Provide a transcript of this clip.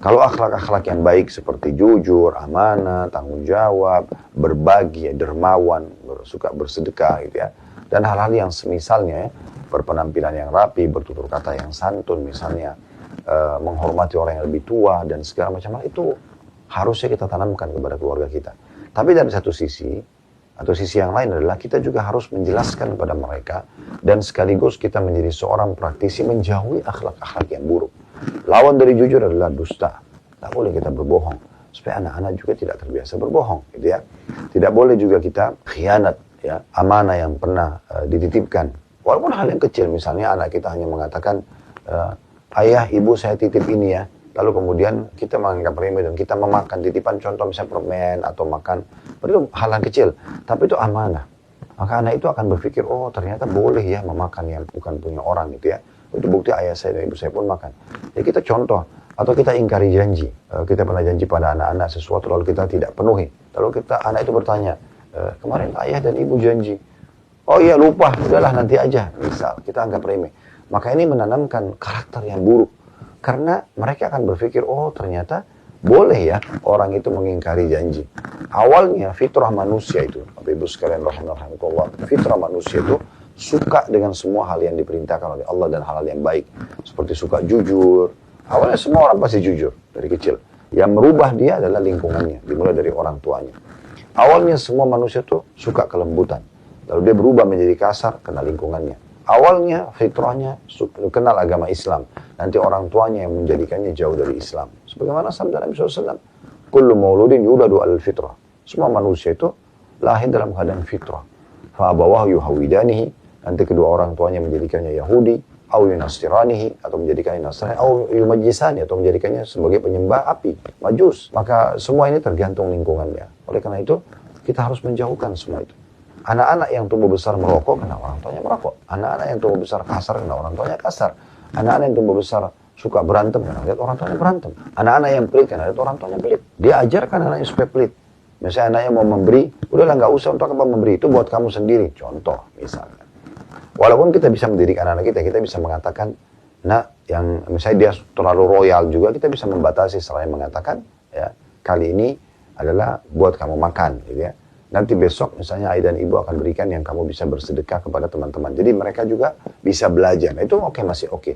Kalau akhlak-akhlak yang baik seperti jujur, amanah, tanggung jawab, berbagi, dermawan, suka bersedekah gitu ya. Dan hal-hal yang semisalnya ya, berpenampilan yang rapi, bertutur kata yang santun misalnya, menghormati orang yang lebih tua dan segala macam hal itu harusnya kita tanamkan kepada keluarga kita. Tapi dari satu sisi, atau sisi yang lain adalah kita juga harus menjelaskan kepada mereka dan sekaligus kita menjadi seorang praktisi menjauhi akhlak-akhlak yang buruk. Lawan dari jujur adalah dusta. Tak boleh kita berbohong. Supaya anak-anak juga tidak terbiasa berbohong. Gitu ya. Tidak boleh juga kita khianat. Ya, amanah yang pernah dititipkan. Walaupun hal yang kecil. Misalnya anak kita hanya mengatakan, ayah, ibu saya titip ini ya. Lalu kemudian kita menganggap remeh dan kita memakan titipan contoh misalnya permen atau makan. Itu hal yang kecil. Tapi itu amanah. Maka anak itu akan berpikir, oh ternyata boleh ya memakan yang bukan punya orang gitu ya. Itu bukti ayah saya dan ibu saya pun makan. Jadi kita contoh, atau kita ingkari janji. Kita pernah janji pada anak-anak sesuatu lalu kita tidak penuhi. Lalu anak itu bertanya, kemarin ayah dan ibu janji. Oh iya lupa, udahlah nanti aja. Misal, kita anggap remeh. Maka ini menanamkan karakter yang buruk. Karena mereka akan berpikir, oh ternyata boleh ya orang itu mengingkari janji. Awalnya fitrah manusia itu, Bapak Ibu sekalian rahimahullah, fitrah manusia itu suka dengan semua hal yang diperintahkan oleh Allah dan hal-hal yang baik. Seperti suka jujur. Awalnya semua orang pasti jujur dari kecil. Yang merubah dia adalah lingkungannya, dimulai dari orang tuanya. Awalnya semua manusia tuh suka kelembutan. Lalu dia berubah menjadi kasar karena lingkungannya. Awalnya fitrahnya kenal agama Islam. Nanti orang tuanya yang menjadikannya jauh dari Islam. Sebagaimana sabda Nabi SAW. Kullu mauludin yuladu al-fitrah. Semua manusia itu lahir dalam keadaan fitrah. Fa'abawahu yuhawidanihi. Nanti kedua orang tuanya menjadikannya Yahudi, atau yunastiranihi, atau menjadikannya Nasrani, atau yumajisani, atau menjadikannya sebagai penyembah api, majus. Maka semua ini tergantung lingkungannya. Oleh karena itu, kita harus menjauhkan semua itu. Anak-anak yang tumbuh besar merokok, karena orang tuanya merokok. Anak-anak yang tumbuh besar kasar, karena orang tuanya kasar. Anak-anak yang tumbuh besar suka berantem, karena lihat orang tuanya berantem. Anak-anak yang pelit, karena lihat orang tuanya pelit. Dia ajarkan anaknya supaya pelit. Misalnya anaknya mau memberi, udahlah nggak usah untuk apa memberi, itu buat kamu sendiri. Contoh, misalnya. Walaupun kita bisa mendidik anak-anak kita bisa mengatakan, nah, yang misalnya dia terlalu royal juga, kita bisa membatasi selain mengatakan, ya, kali ini adalah buat kamu makan, gitu ya. Nanti besok misalnya ayah dan ibu akan berikan yang kamu bisa bersedekah kepada teman-teman. Jadi mereka juga bisa belajar. Nah, itu oke, masih oke.